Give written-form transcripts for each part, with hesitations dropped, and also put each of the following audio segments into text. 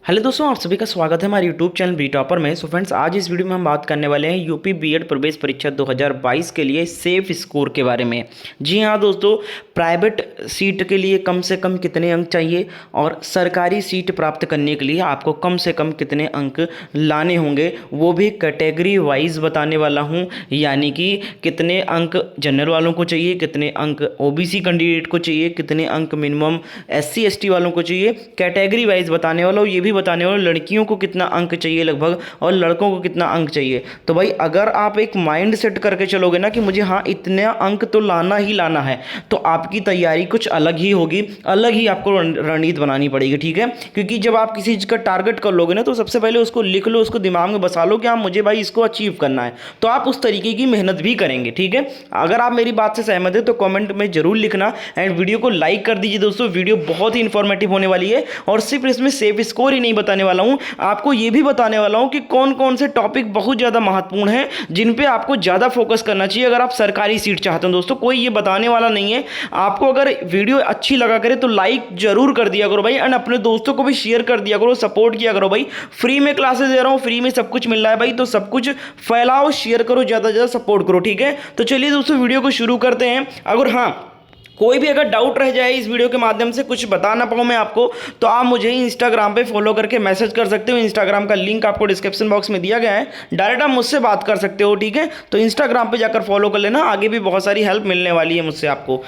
Hello दोस्तों, आप सभी का स्वागत है हमारे यूट्यूब चैनल बी टॉपर में। सो फ्रेंड्स, आज इस वीडियो में हम बात करने वाले हैं यूपी बीएड प्रवेश परीक्षा 2022 के लिए सेफ स्कोर के बारे में। जी हाँ दोस्तों, प्राइवेट सीट के लिए कम से कम कितने अंक चाहिए और सरकारी सीट प्राप्त करने के लिए आपको कम से कम कितने अंक लाने होंगे, वो भी कैटेगरी वाइज बताने वाला हूँ। यानी कि कितने अंक जनरल वालों को चाहिए, कितने अंक ओबीसी कैंडिडेट को चाहिए, कितने अंक मिनिमम एससी एसटी वालों को चाहिए, कैटेगरी वाइज बताने वाला हूँ। ये भी बताने वाला लड़कियों को कितना अंक चाहिए लगभग और लड़कों को कितना अंक चाहिए। तो भाई अगर आप एक माइंड सेट करके चलोगे ना कि मुझे हाँ इतने अंक तो लाना ही लाना है, तो आपकी तैयारी कुछ अलग ही होगी, अलग ही आपको रणनीति बनानी पड़ेगी। ठीक है, क्योंकि जब आप किसी चीज़ का टारगेट कर लोगे ना, तो सबसे पहले उसको लिख लो, उसको दिमाग में बसा लो कि हाँ मुझे भाई इसको अचीव करना है, तो आप उस तरीके की मेहनत भी करेंगे। ठीक है, अगर आप मेरी बात से सहमत है तो कमेंट में जरूर लिखना एंड वीडियो को लाइक कर दीजिए। दोस्तों वीडियो बहुत ही इंफॉर्मेटिव होने वाली है और सिर्फ इसमें सेफ स्कोर ही नहीं बताने वाला हूं, आपको ये भी बताने वाला हूं कि कौन कौन से टॉपिक बहुत ज़्यादा महत्वपूर्ण हैं जिन पे आपको ज़्यादा फोकस करना चाहिए अगर आप सरकारी सीट चाहते हो। दोस्तों कोई ये बताने वाला नहीं है, आपको अगर वीडियो अच्छी लगा करे तो लाइक जरूर कर दिया करो भाई, एंड अपने दोस्तों को भी शेयर कर दिया करो, सपोर्ट किया करो भाई। फ्री में क्लासेस दे रहा हूँ, फ्री में सब कुछ मिल रहा है भाई, तो सब कुछ फैलाओ, शेयर करो, ज़्यादा से ज़्यादा सपोर्ट करो। ठीक है, तो चलिए दोस्तों वीडियो को शुरू करते हैं। अगर हाँ कोई भी अगर डाउट रह जाए इस वीडियो के माध्यम से, कुछ बता ना पाऊँ मैं आपको, तो आप मुझे इंस्टाग्राम पे फॉलो करके मैसेज कर सकते हो। इंस्टाग्राम का लिंक आपको डिस्क्रिप्शन बॉक्स में दिया गया है, डायरेक्ट आप मुझसे बात कर सकते हो। ठीक है, तो इंस्टाग्राम पे जाकर फॉलो कर लेना, आगे भी बहुत सारी हेल्प मिलने वाली है मुझसे आपको।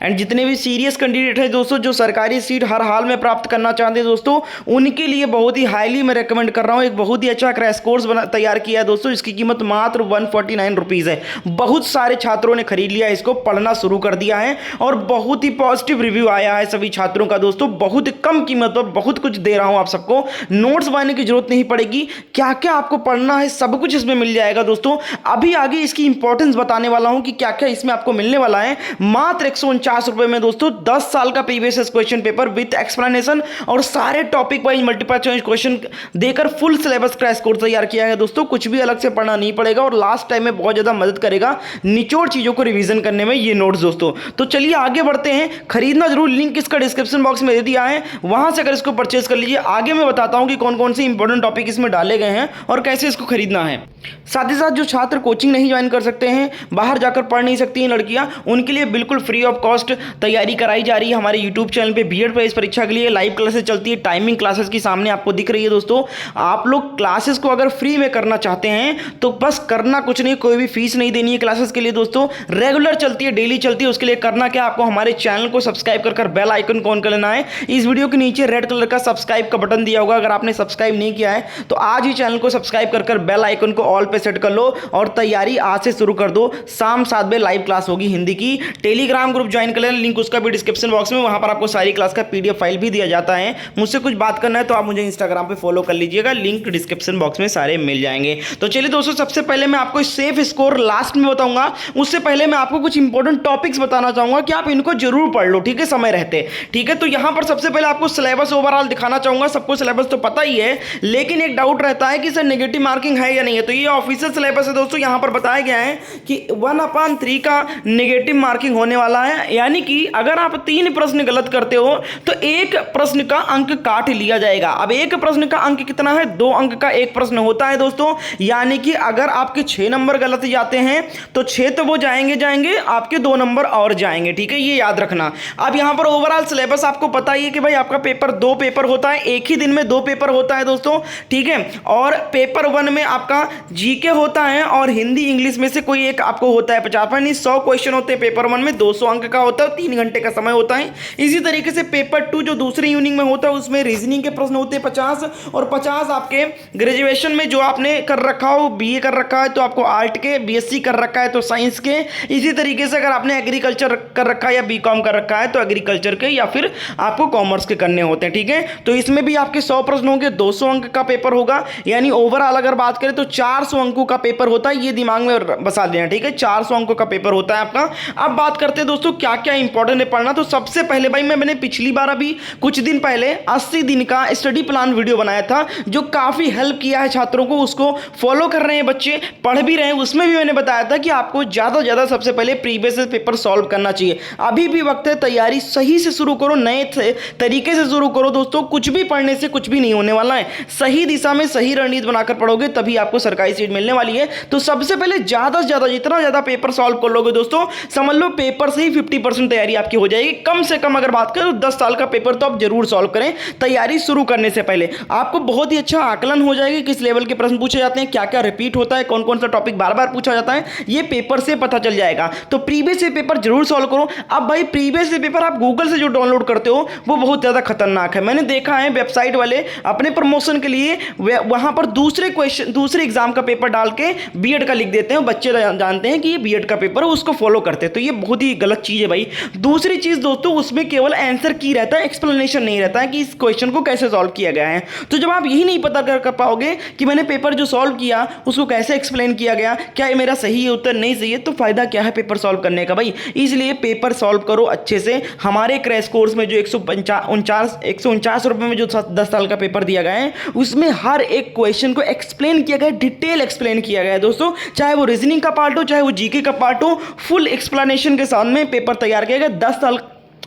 एंड जितने भी सीरियस कैंडिडेट हैं दोस्तों जो सरकारी सीट हर हाल में प्राप्त करना चाहते हैं दोस्तों, उनके लिए बहुत ही हाईली मैं रेकमेंड कर रहा हूँ। एक बहुत ही अच्छा क्रैश कोर्स तैयार किया है दोस्तों, इसकी कीमत मात्र 149 रुपीज़ है। बहुत सारे छात्रों ने खरीद लिया, इसको पढ़ना शुरू कर दिया है और बहुत ही पॉजिटिव रिव्यू आया है सभी छात्रों का। दोस्तों बहुत कम कीमत पर बहुत कुछ दे रहा हूँ आप सबको, नोट्स बनाने की जरूरत नहीं पड़ेगी, क्या क्या आपको पढ़ना है सब कुछ इसमें मिल जाएगा दोस्तों। अभी आगे इसकी इंपॉर्टेंस बताने वाला हूँ कि क्या क्या इसमें आपको मिलने वाला है। मात्र 149 रुपए में दोस्तों 10 साल का previous question paper with explanation और सारे topic wise multiple choice question देकर फुल सिलेबस क्रैश कोर्स तैयार किया है दोस्तों। कुछ भी अलग से पढ़ना नहीं पड़ेगा और लास्ट टाइम में बहुत ज्यादा मदद करेगा निचोड़ चीजों को रिवीजन करने में ये नोट्स दोस्तों। तो चलिए आगे बढ़ते हैं, खरीदना जरूर, लिंक इसका डिस्क्रिप्शन बॉक्स में दे दिया है, वहां से अगर इसको परचेज कर लीजिए। आगे मैं बताता हूं कि कौन कौन से इंपॉर्टेंट टॉपिक इसमें डाले गए हैं और कैसे इसको खरीदना है। साथ ही साथ जो छात्र कोचिंग नहीं ज्वाइन कर सकते हैं, बाहर जाकर पढ़ नहीं सकती हैं लड़कियां, उनके लिए बिल्कुल फ्री ऑफ कॉस्ट तैयारी कराई जा रही है हमारे यूट्यूब चैनल पे। बीएड प्रवेश परीक्षा के लिए लाइव क्लासेस चलती है, टाइमिंग क्लासेस की सामने आपको दिख रही है दोस्तों। आप लोग क्लासेस को अगर फ्री में करना चाहते हैं तो बस करना कुछ नहीं, कोई भी फीस नहीं देनी है क्लासेस के लिए दोस्तों, रेगुलर चलती है, डेली चलती है। उसके लिए करना क्या, आपको हमारे चैनल को सब्सक्राइब कर बेल आइकन को ऑन कर लेना है। इस वीडियो के नीचे रेड कलर का सब्सक्राइब का बटन दिया होगा, अगर आपने सब्सक्राइब नहीं किया है तो आज ही चैनल को सब्सक्राइब कर बेल आइकन को ऑल पे सेट कर लो और तैयारी आज से शुरू कर दो। शाम 7 बजे लाइव क्लास होगी हिंदी की। टेलीग्राम ग्रुप ज्वाइन कर लेना, लिंक उसका भी डिस्क्रिप्शन बॉक्स में, वहां पर आपको सारी क्लास का पीडीएफ फाइल भी दिया जाता है। मुझसे कुछ बात करना है तो आप मुझे इंस्टाग्राम पे फॉलो कर लीजिएगा, लिंक डिस्क्रिप्शन बॉक्स में सारे मिल जाएंगे। तो चलिए दोस्तों, सबसे पहले मैं आपको सेफ स्कोर लास्ट में बताऊंगा, उससे पहले मैं आपको कुछ इंपॉर्टेंट टॉपिक्स बताना चाहूंगा कि आप इनको जरूर पढ़ लो। ठीक है, समय रहते। ठीक है, तो यहां पर सबसे पहले आपको सिलेबस ओवरऑल दिखाना चाहूंगा। सबको सिलेबस तो पता ही है, लेकिन एक डाउट रहता है कि सर नेगेटिव मार्किंग है या नहीं है। तो ये ऑफिशियल सिलेबस है दोस्तों, यहां पर बताया गया है कि 1/3 का नेगेटिव मार्किंग होने वाला है। यानी कि अगर आप 3 प्रश्न गलत करते हो तो एक प्रश्न का अंक काट लिया जाएगा। अब एक प्रश्न का अंक कितना है, 2 अंक का एक प्रश्न होता है दोस्तों। यानी कि अगर आपके 6 नंबर गलत जाते हैं तो 6 तो वो जाएंगे, आपके 2 नंबर और जाएंगे। ठीक है, ये याद रखना। अब यहां पर ओवरऑल सिलेबस आपको पता ही है कि भाई आपका पेपर 2 पेपर होता है, एक ही दिन में 2 पेपर होता है दोस्तों। ठीक है, और पेपर 1 में आपका जीके होता है और हिंदी इंग्लिश में से कोई एक आपको होता है 50 100 क्वेश्चन होते हैं पेपर 1 में, 200 अंक का होता है, 3 घंटे का समय होता है। इसी तरीके से पेपर 2 जो दूसरे यूनिट में होता है उसमें रीजनिंग के प्रश्न होते हैं 50 और 50 आपके ग्रेजुएशन में जो आपने कर रखा हो, बीए कर रखा है तो आपको आर्ट के, बीएससी कर रखा है तो साइंस के। इसी तरीके से अगर आपने एग्रीकल्चर कर रखा है या बीकॉम कर रखा है तो एग्रीकल्चर के या फिर आपको कॉमर्स के करने होते हैं। ठीक है, तो इसमें भी आपके 100 प्रश्न होंगे, 200 अंक का पेपर होगा। यानी ओवरऑल अगर बात करें तो 400 अंकों का पेपर होता है, ये दिमाग में बसा लेना। ठीक है, 400 अंकों का पेपर होता है आपका। अब बात करते हैं दोस्तों क्या क्या क्या इंपॉर्टेंट है पढ़ना। तो सबसे पहले भाई मैंने पिछली बार अभी कुछ दिन पहले 80 दिन का स्टडी प्लान वीडियो बनाया था, जो काफ़ी हेल्प किया है छात्रों को, उसको फॉलो कर रहे हैं बच्चे, पढ़ भी रहे हैं। उसमें भी मैंने बताया था कि आपको ज़्यादा से ज़्यादा सबसे पहले प्रीवियस पेपर सॉल्व करना चाहिए। अभी भी वक्त है, तैयारी सही से शुरू करो, नए तरीके से शुरू करो दोस्तों। कुछ भी पढ़ने से कुछ भी नहीं होने वाला है, सही दिशा में सही रणनीति बनाकर पढ़ोगे तभी आपको सरकारी सीट मिलने वाली है। तो सबसे पहले ज़्यादा से ज़्यादा जितना ज़्यादा पेपर सॉल्व कर लोगे दोस्तों, समझ लो पेपर से ही 50% तैयारी आपकी हो जाएगी। कम से कम अगर बात करें तो 10 साल का पेपर तो आप जरूर सॉल्व करें तैयारी शुरू करने से पहले। आपको बहुत ही अच्छा आकलन हो जाएगी किस लेवल के प्रश्न पूछे जाते हैं, क्या क्या रिपीट होता है, कौन कौन सा टॉपिक बार बार पूछा जाता है, ये पेपर से पता चल जाएगा। तो प्रीवियस पेपर जरूर सॉल्व करो। अब भाई प्रीवियस पेपर आप गूगल से जो डाउनलोड करते हो वो बहुत ज़्यादा खतरनाक है। मैंने देखा है वेबसाइट वाले अपने प्रमोशन के लिए वहां पर दूसरे क्वेश्चन दूसरे एग्जाम का पेपर डाल के बीएड का लिख देते हैं। बच्चे जानते हैं कि ये बीएड का पेपर है, उसको फॉलो करते हैं। तो ये बहुत ही गलत चीज़ है भाई। दूसरी चीज़ दोस्तों, उसमें केवल आंसर की रहता है, एक्सप्लेनेशन नहीं रहता है कि इस क्वेश्चन को कैसे सॉल्व किया गया है। तो जब आप यही नहीं पता कर पाओगे कि मैंने पेपर जो सॉल्व किया उसको कैसे एक्सप्लेन किया गया, क्या ये मेरा सही है उत्तर, नहीं सही है, तो फायदा क्या है पेपर सॉल्व करने का भाई। इसलिए पेपर सॉल्व करो अच्छे से। हमारे क्रैश कोर्स में जो 149 रुपये में जो 10 साल का पेपर दिया गया है, उसमें हर एक क्वेश्चन को एक्सप्लेन किया गया, डिटेल एक्सप्लेन किया गया है दोस्तों। चाहे वो रीजनिंग का पार्ट हो, चाहे वो जीके का पार्ट हो, फुल एक्सप्लेनेशन के साथ में पेपर तैयार किया गया।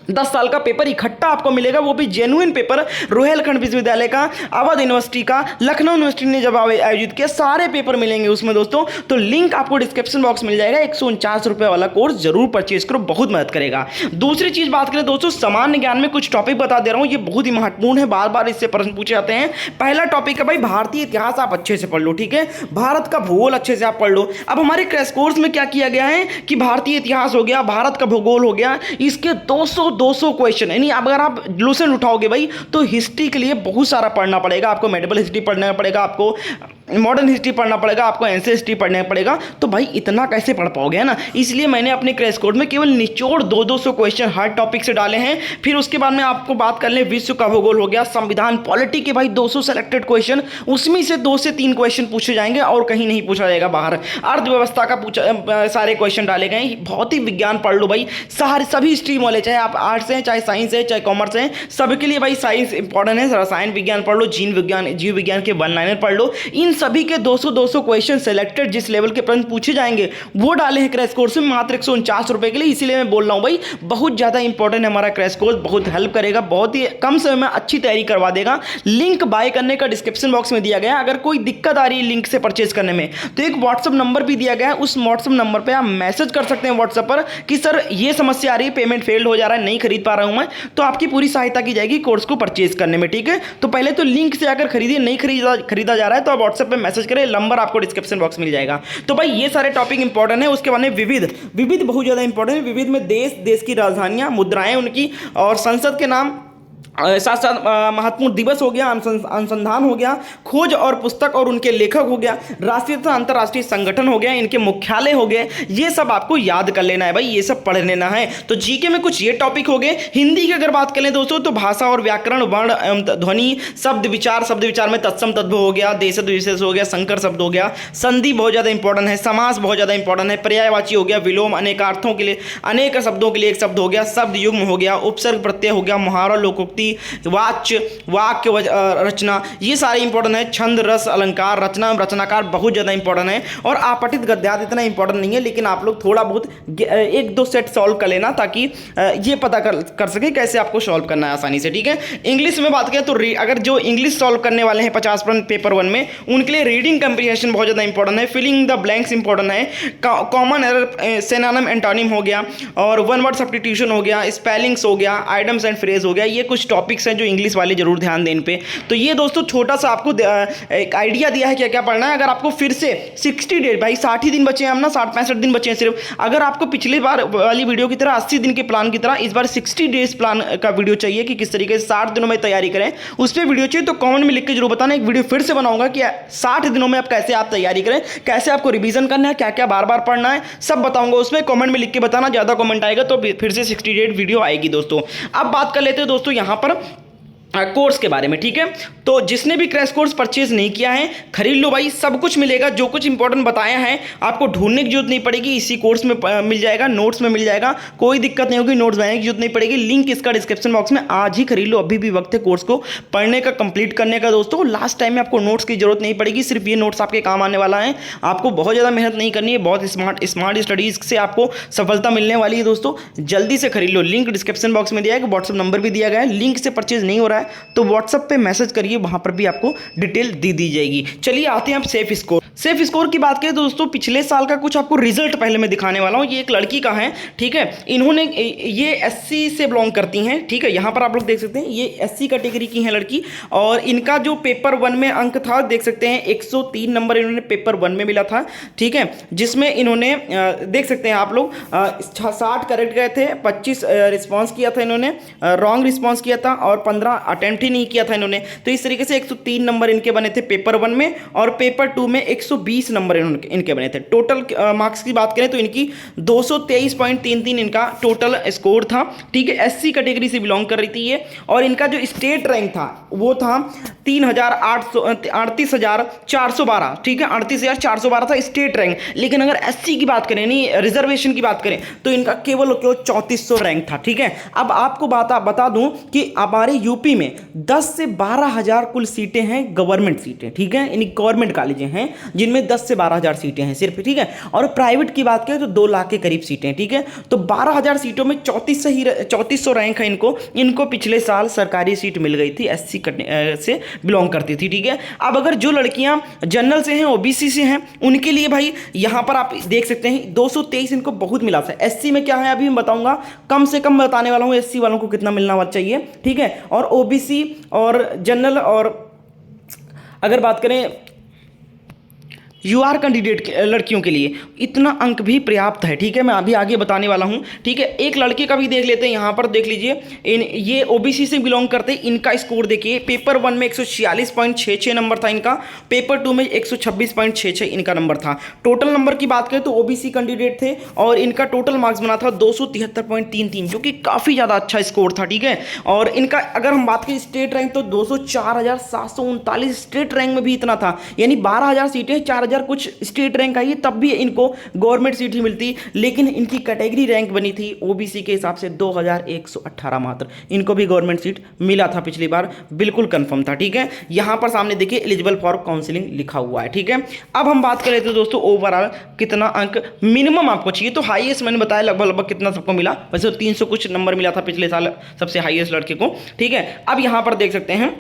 10 साल का पेपर इकट्ठा आपको मिलेगा, वो भी जेन्युइन पेपर। रोहेलखंड विश्वविद्यालय का, अवध यूनिवर्सिटी का, लखनऊ यूनिवर्सिटी ने जब आयोजित किया, सारे पेपर मिलेंगे उसमें दोस्तों। तो लिंक आपको डिस्क्रिप्शन बॉक्स मिल जाएगा। 149 रुपये वाला कोर्स जरूर परचेज करो, बहुत मदद करेगा। दूसरी चीज बात करें दोस्तों, सामान्य ज्ञान में कुछ टॉपिक बता दे रहा हूं, ये बहुत ही महत्वपूर्ण है, बार बार इससे प्रश्न पूछे जाते हैं। पहला टॉपिक है भाई भारतीय इतिहास, आप अच्छे से पढ़ लो, ठीक है। भारत का भूगोल अच्छे से आप पढ़ लो। अब हमारे क्रैश कोर्स में क्या किया गया है कि भारतीय इतिहास हो गया, भारत का भूगोल हो गया, इसके 200 क्वेश्चन, यानी अगर आप लूसेंट उठाओगे भाई तो हिस्ट्री के लिए बहुत सारा पढ़ना पड़ेगा आपको। मेडिवल हिस्ट्री पढ़ना पड़ेगा आपको, मॉडर्न हिस्ट्री पढ़ना पड़ेगा आपको, एंशिएंट हिस्ट्री पढ़ना पड़ेगा। तो भाई इतना कैसे पढ़ पाओगे, है ना। इसलिए मैंने अपने क्रैश कोर्स में केवल निचोड़ 200 क्वेश्चन हर टॉपिक से डाले हैं। फिर उसके बाद में आपको बात कर ले, विश्व का भूगोल हो गया, संविधान, पॉलिटी के भाई 200 सेलेक्टेड क्वेश्चन, उसमें से 2 से 3 क्वेश्चन पूछे जाएंगे और कहीं नहीं पूछा जाएगा बाहर। अर्थव्यवस्था का सारे क्वेश्चन डाले गए। भौतिक विज्ञान पढ़ लो भाई, सारे सभी स्ट्रीम वाले, चाहे आप आर्ट्स हैं, चाहे साइंस है, चाहे कॉमर्स है, सबके लिए भाई साइंस इंपॉर्टेंट है। रसायन विज्ञान पढ़ लो, जीव विज्ञान के 1 लाइनर पढ़ लो। इन सभी के 200 क्वेश्चन सेलेक्टेड जिस लेवल के प्रश्न पूछे जाएंगे वो डाले हैं क्रैश कोर्स में मात्र 149 रुपए के लिए। इसीलिए मैं बोल रहा हूं भाई बहुत ज्यादा इंपॉर्टेंट है हमारा क्रैश कोर्स, बहुत हेल्प करेगा, बहुत ही कम समय में अच्छी तैयारी करवा देगा। लिंक बाय करने का डिस्क्रिप्शन बॉक्स में दिया गया है। अगर कोई दिक्कत आ रही है लिंक से परचेज करने में तो एक व्हाट्सएप नंबर भी दिया गया है, उस व्हाट्सएप नंबर पर आप मैसेज कर सकते हैं व्हाट्सएप पर कि सर ये समस्या आ रही है, पेमेंट फेल्ड हो जा रहा है, नहीं खरीद पा रहा हूं मैं, तो आपकी पूरी सहायता की जाएगी कोर्स को परचेज करने में, ठीक है। तो पहले तो लिंक से आकर खरीदिए, नहीं खरीदा जा रहा है तो आप व्हाट्सएप पे मैसेज करें, नंबर आपको डिस्क्रिप्शन बॉक्स मिल जाएगा। तो भाई ये सारे टॉपिक इंपॉर्टेंट है। उसके बाद में विविध बहुत ज्यादा इंपॉर्टेंट है। विविध में देश की राजधानियां, मुद्राएं उनकी, और संसद के नाम, साथ साथ महत्वपूर्ण दिवस हो गया, अनुसंधान हो गया, खोज और पुस्तक और उनके लेखक हो गया, राष्ट्रीय तथा अंतर्राष्ट्रीय संगठन हो गया, इनके मुख्यालय हो गए, ये सब आपको याद कर लेना है भाई, ये सब पढ़ लेना है। तो जीके में कुछ ये टॉपिक हो गए। हिंदी की अगर बात करें दोस्तों तो भाषा और व्याकरण, वर्ण एवं ध्वनि, शब्द विचार में तत्सम तद्भव हो गया, देशज विशेष हो गया, संकर शब्द हो गया, संधि बहुत ज्यादा इंपॉर्टेंट है, समास बहुत ज्यादा इंपॉर्टेंट है, पर्यायवाची हो गया, विलोम अनेकार्थों के लिए, अनेक शब्दों के लिए एक शब्द हो गया, शब्द युग्म हो गया, उपसर्ग प्रत्यय हो गया, मुहावरा, लोकोक्ति, वाक्य रचना, ये सारे इंपॉर्टेंट है। छंद, रस, अलंकार, रचना, रचनाकार बहुत ज़्यादा इंपॉर्टेंट है। और आपठित गद्यार्थ इतना इंपॉर्टेंट नहीं है, लेकिन आप लोग थोड़ा बहुत 1-2 सेट सॉल्व कर लेना ताकि ये पता कर सके कैसे आपको सॉल्व करना है आसानी से, ठीक है। इंग्लिश में बात करें तो अगर जो इंग्लिश सॉल्व करने वाले हैं 50% पेपर 1 में, उनके लिए रीडिंग कंप्रीहेंशन बहुत ज़्यादा इंपॉर्टेंट है, फिलिंग द ब्लैंक्स इंपॉर्टेंट है, कॉमन एरर, सिनोनिम एंटोनिम हो गया, और वन वर्ड सब्स्टिट्यूशन हो गया, स्पेलिंग्स हो गया, आइटम्स एंड फ्रेज हो गया। ये कुछ टॉपिक्स हैं जो इंग्लिश वाले जरूर ध्यान दें इन पे। तो ये दोस्तों छोटा सा आपको एक आइडिया दिया है क्या क्या पढ़ना है। अगर आपको फिर से 60 डेज, भाई 60 ही दिन बचे हैं हम ना, 60-65 दिन बचे हैं सिर्फ। अगर आपको पिछली बार वाली वीडियो की तरह 80 दिन के प्लान की तरह इस बार 60 डेज प्लान का वीडियो चाहिए कि किस तरीके से 60 दिनों में तैयारी करें, उस पर वीडियो चाहिए तो कमेंट में लिख के जरूर बताना। एक वीडियो फिर से बनाऊंगा कि 60 दिनों में आप कैसे आप तैयारी करें, कैसे आपको रिवीजन करना है, क्या क्या बार बार पढ़ना है, सब बताऊंगा उसमें। कमेंट में लिख के बताना, ज़्यादा कमेंट आएगा तो फिर से 60 डेज वीडियो आएगी दोस्तों। अब बात कर लेते हैं दोस्तों यहाँ पर कोर्स के बारे में, ठीक है। तो जिसने भी क्रैश कोर्स परचेज नहीं किया है खरीद लो भाई, सब कुछ मिलेगा, जो कुछ इंपॉर्टेंट बताया है आपको ढूंढने की जरूरत नहीं पड़ेगी, इसी कोर्स में मिल जाएगा, नोट्स में मिल जाएगा, कोई दिक्कत नहीं होगी, नोट्स बनाने की जरूरत नहीं पड़ेगी। लिंक इसका डिस्क्रिप्शन बॉक्स में, आज ही खरीद लो, अभी भी वक्त है कोर्स को पढ़ने का, कंप्लीट करने का दोस्तों। लास्ट टाइम में आपको नोट्स की जरूरत नहीं पड़ेगी, सिर्फ ये नोट्स आपके काम आने वाला है, आपको बहुत ज़्यादा मेहनत नहीं करनी है, बहुत स्मार्ट स्टडीज से आपको सफलता मिलने वाली है दोस्तों। जल्दी से खरीद लो, लिंक डिस्क्रिप्शन बॉक्स में दिया है, व्हाट्सअप नंबर भी दिया गया है, लिंक से परचेज नहीं हो रहा है तो व्हाट्सअप पे मैसेज करिए, वहां पर भी आपको डिटेल दी जाएगी। चलिए आते हैं आप सेफ स्कोर। सेफ स्कोर की बात करें तो दोस्तों पिछले साल का कुछ आपको रिजल्ट पहले मैं दिखाने वाला हूं। ये एक लड़की का है, ठीक है, इन्होंने ये एससी से बिलोंग करती हैं, ठीक है, यहां पर आप लोग देख सकते हैं ये एससी कैटेगरी की है लड़की, और इनका जो पेपर 1 में अंक था देख सकते हैं 103 नंबर इन्होंने पेपर 1 में मिला था, ठीक है, जिसमें इन्होंने देख सकते हैं आप लोग 60 करेक्ट गए थे, 25 रिस्पॉन्स किया था इन्होंने, रॉन्ग रिस्पॉन्स किया था, और 15 अटेम्प्ट ही नहीं किया था इन्होंने। तो इस तरीके से 103 नंबर इनके बने थे पेपर 1 में, और पेपर 2 में 120 नंबर इनके बने थे। टोटल मार्क्स की बात करें तो इनकी 223.33 इनका टोटल स्कोर था, ठीक है, एससी कैटेगरी से बिलोंग कर रही थी ये, और इनका जो स्टेट रैंक था वो था 38,412, ठीक है, 38,412 था स्टेट रैंक। लेकिन अगर एससी की बात करें, नहीं रिजर्वेशन की बात करें, तो इनका केवल 3400 रैंक था, ठीक है। अब आपको बता दूं कि हमारे यूपी में 10 से 12 हजार कुल सीटें हैं, गवर्नमेंट सीटें, ठीक है, यानी गवर्नमेंट कॉलेजें हैं जिनमें 10 से 12 हजार सीटें हैं सिर्फ, ठीक है, और प्राइवेट की बात करें तो 2 लाख के करीब सीटें, ठीक है। तो 12,000 सीटों में 3400 रैंक है इनको पिछले साल सरकारी सीट मिल गई थी, एससी से बिलोंग करती थी, ठीक है। अब अगर जो लड़कियां जनरल से हैं, ओबीसी से हैं, उनके लिए भाई यहां पर आप देख सकते हैं 223 इनको बहुत मिला था। एससी में क्या है अभी मैं बताऊंगा, कम से कम बताने वाला हूं एससी वालों को कितना मिलना चाहिए, ठीक है, और ओबीसी और जनरल, और अगर बात करें यूआर कैंडिडेट लड़कियों के लिए इतना अंक भी पर्याप्त है, ठीक है, मैं अभी आगे बताने वाला हूं, ठीक है। एक लड़के का भी देख लेते हैं, यहां पर देख लीजिए, ये ओबीसी से बिलोंग करते हैं, इनका स्कोर देखिए, पेपर 1 में 146.66 नंबर था इनका, पेपर 2 में 126.66 इनका नंबर था। टोटल नंबर की बात करें तो ओबीसी कैंडिडेट थे, और इनका टोटल मार्क्स बना था 273.33, जो कि काफ़ी ज़्यादा अच्छा स्कोर था, ठीक है। और इनका अगर हम बात करें स्टेट रैंक तो 204,739 स्टेट रैंक में भी इतना था, यानी 12,000 सीटें, 4,000 कुछ स्टेट रैंक आई, तब भी इनको गवर्नमेंट सीट ही मिलती, लेकिन इनकी कैटेगरी रैंक बनी थी ओबीसी के हिसाब से 2118 मात्र, इनको भी गवर्नमेंट सीट मिला था पिछली बार, बिल्कुल कंफर्म था, ठीक है। यहां पर सामने देखिए एलिजिबल फॉर काउंसलिंग लिखा हुआ है, ठीक है। अब हम बात करें तो दोस्तों ओवरऑल कितना अंक मिनिमम आपको चाहिए, तो हाईएस्ट मैंने बताया लगभग कितना सबको मिला, वैसे 300 कुछ नंबर मिला था पिछले साल सबसे हाईएस्ट लड़के को, ठीक है। अब यहां पर देख सकते हैं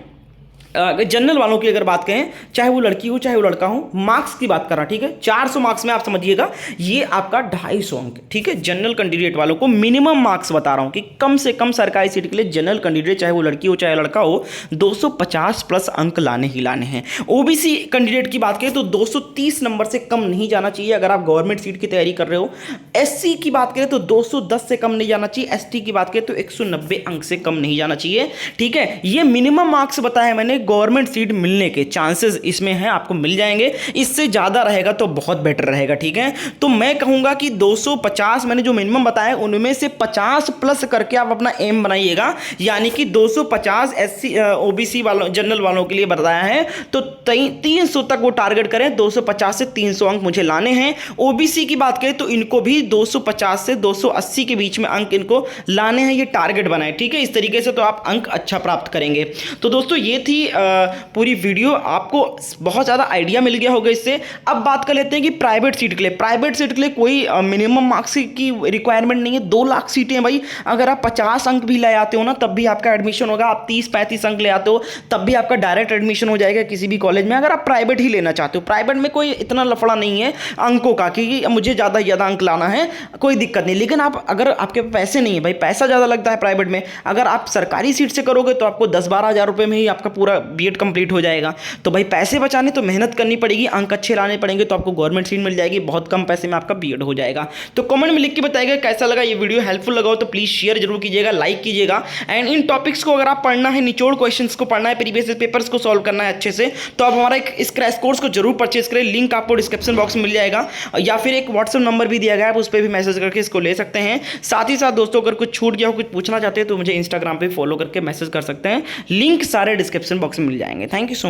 जनरल वालों की अगर बात करें, चाहे वो लड़की हो चाहे वो लड़का हो, मार्क्स की बात कर रहा, ठीक है, 400 मार्क्स में आप समझिएगा ये आपका 250 अंक, ठीक है। जनरल कैंडिडेट वालों को मिनिमम मार्क्स बता रहा हूं कि कम से कम सरकारी सीट के लिए जनरल कैंडिडेट चाहे वो लड़की हो चाहे लड़का हो 250 प्लस अंक लाने ही लाने हैं। ओबीसी कैंडिडेट की बात करें तो 230 नंबर से कम नहीं जाना चाहिए अगर आप गवर्नमेंट सीट की तैयारी कर रहे हो। एससी की बात करें तो 210 से कम नहीं जाना चाहिए, एसटी की बात करें तो 190 अंक से कम नहीं जाना चाहिए, ठीक है। ये मिनिमम मार्क्स बताया मैंने, गवर्नमेंट सीट मिलने के चांसेस इसमें हैं, आपको मिल जाएंगे, इससे ज़्यादा रहेगा तो बहुत बेटर रहेगा, ठीक है। तो मैं कहूँगा कि 250 मैंने जो मिनिमम बताया उनमें से 50 प्लस करके आप अपना एम बनाइएगा, यानी कि 250 एससी ओबीसी वालों जनरल वालों के लिए बताया है तो 300 तक वो टारगेट करें, 250 से 300 अंक मुझे लाने हैं। ओबीसी की बात करें तो इनको भी 250 से 280 के बीच में अंक इनको लाने हैं, ये टारगेट बनाए, ठीक है। इस तरीके से तो आप अंक अच्छा प्राप्त करेंगे। तो दोस्तों ये थी पूरी वीडियो, आपको बहुत ज़्यादा आइडिया मिल गया होगा इससे। अब बात कर लेते हैं कि प्राइवेट सीट के लिए, प्राइवेट सीट के लिए कोई मिनिमम मार्क्स की रिक्वायरमेंट नहीं है, 2 लाख सीटें हैं भाई, अगर आप 50 अंक भी ले आते हो ना तब भी आपका एडमिशन होगा, आप 30-35 अंक ले आते हो तब भी आपका डायरेक्ट एडमिशन हो जाएगा किसी भी कॉलेज में, अगर आप प्राइवेट ही लेना चाहते हो। प्राइवेट में कोई इतना लफड़ा नहीं है अंकों का कि मुझे ज़्यादा अंक लाना है, कोई दिक्कत नहीं। लेकिन आप अगर आपके पैसे नहीं है भाई, पैसा ज़्यादा लगता है प्राइवेट में, अगर आप सरकारी सीट से करोगे तो आपको 10-12 हज़ार रुपये में ही आपका पूरा बीएड कंप्लीट हो जाएगा। तो भाई पैसे बचाने तो मेहनत करनी पड़ेगी, अंक अच्छे लाने पड़ेंगे, तो आपको गवर्नमेंट सीट मिल जाएगी, बहुत कम पैसे में आपका बीएड हो जाएगा। तो कमेंट में लिख के बताइएगा कैसा लगा ये वीडियो, हेल्पफुल लगा हो तो प्लीज़ शेयर जरूर कीजिएगा, लाइक कीजिएगा। एंड इन टॉपिक्स को अगर आप पढ़ना है, निचोड़ क्वेश्चंस को पढ़ना है, प्रीवियस पेपर्स को सॉल्व करना है अच्छे से, तो आप हमारा एक इस क्रैश कोर्स को जरूर परचेज करें। लिंक आपको डिस्क्रिप्शन बॉक्स में मिल जाएगा, या फिर एक व्हाट्सएप नंबर भी दिया गया है, आप उस पर भी मैसेज करके इसको ले सकते हैं। साथ ही साथ दोस्तों अगर कुछ छूट गया हो, कुछ पूछना चाहते हैं तो मुझे इंस्टाग्राम पे फॉलो करके मैसेज कर सकते हैं। लिंक सारे डिस्क्रिप्शन बॉक्स में मिल जाएंगे। Thank you so much.